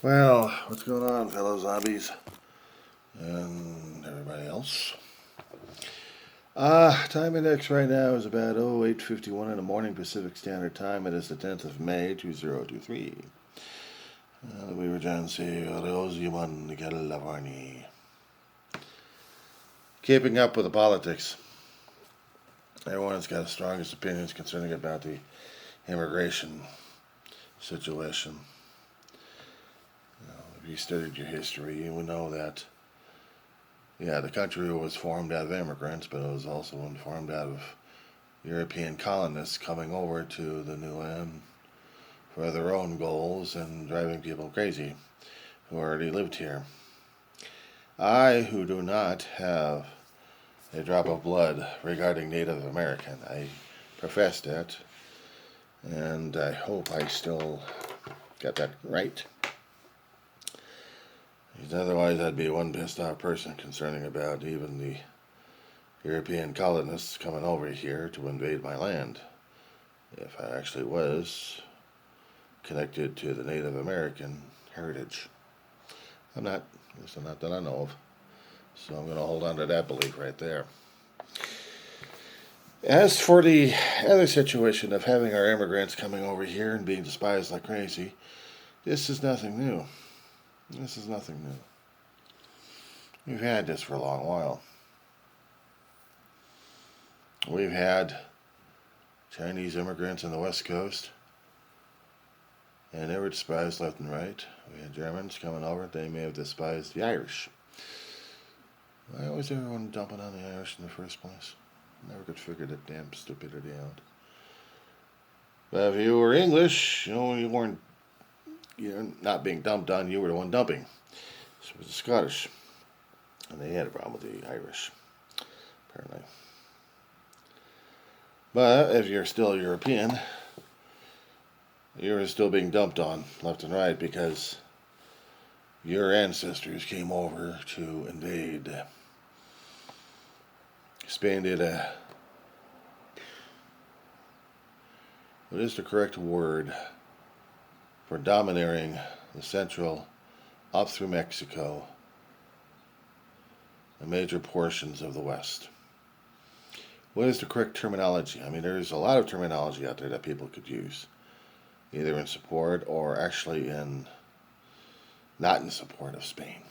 Well, what's going on, fellow zombies and everybody else? Time index right now is about 08:51 in the morning Pacific Standard Time. It is the 10th of May, 2023. We were John C. Rosiman Galavarni. Keeping up with the politics. Everyone's got the strongest opinions concerning about the immigration situation. If you studied your history, you would know that the country was formed out of immigrants, but it was also formed out of European colonists coming over to the new land for their own goals and driving people crazy who already lived here. I, who do not have a drop of blood regarding Native American, I profess that, and I hope I still got that right. Because otherwise I'd be one pissed off person concerning about even the European colonists coming over here to invade my land. If I actually was connected to the Native American heritage. I'm not. At least not that I know of. So I'm going to hold on to that belief right there. As for the other situation of having our immigrants coming over here and being despised like crazy, this is nothing new. This is nothing new. We've had this for a long while. We've had Chinese immigrants on the West Coast, and they were despised left and right. We had Germans coming over, they may have despised the Irish. Why was everyone dumping on the Irish in the first place? Never could figure that damn stupidity out. But if you were English, you weren't, not being dumped on, you were the one dumping. So it was the Scottish. And they had a problem with the Irish, apparently. But if you're still European, you're still being dumped on left and right because your ancestors came over to invade. Spain did what is the correct word for domineering the central up through Mexico and major portions of the West? What is the correct terminology? I mean, there's a lot of terminology out there that people could use, either in support or actually not in support of Spain.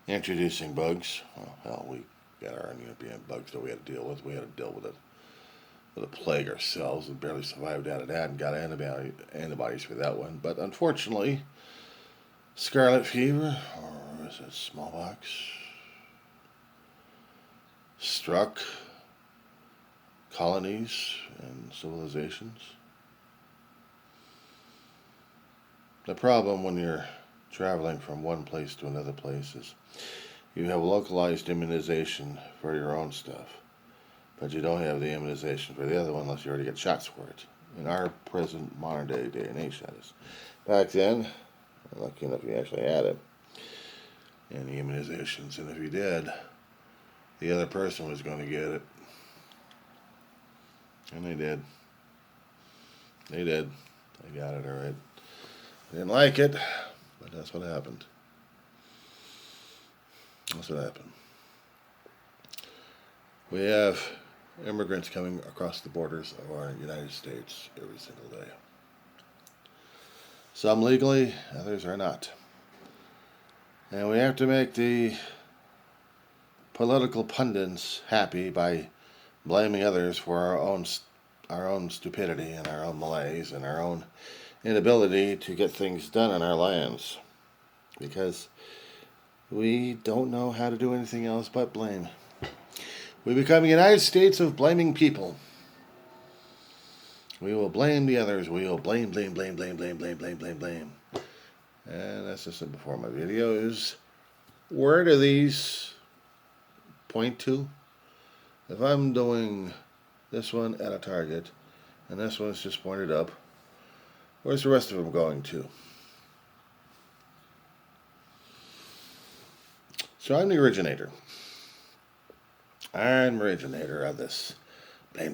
Introducing bugs. Well, hell, we got our own European bugs that we had to deal with. We had to deal with a plague ourselves and barely survived out of that and got antibodies for that one. But unfortunately, scarlet fever, or is it smallpox, struck colonies and civilizations. The problem when you're traveling from one place to another place is you have localized immunization for your own stuff, but you don't have the immunization for the other one unless you already get shots for it. In our present modern day and age, that is. Back then, lucky enough you actually had it, and the immunizations, and if you did, the other person was going to get it. And they did. They did. They got it alright. I didn't like it, but that's what happened. That's what happened. We have immigrants coming across the borders of our United States every single day. Some legally, others are not. And we have to make the political pundits happy by blaming others for our own stupidity and our own malaise and our own inability to get things done on our lands, because we don't know how to do anything else but blame. We become the United States of blaming people. We will blame the others. We will blame. And that's just it before my videos. Where do these point to? If I'm doing this one at a target, and this one's just pointed up, where's the rest of them going to? So I'm the originator. I'm originator of this blame.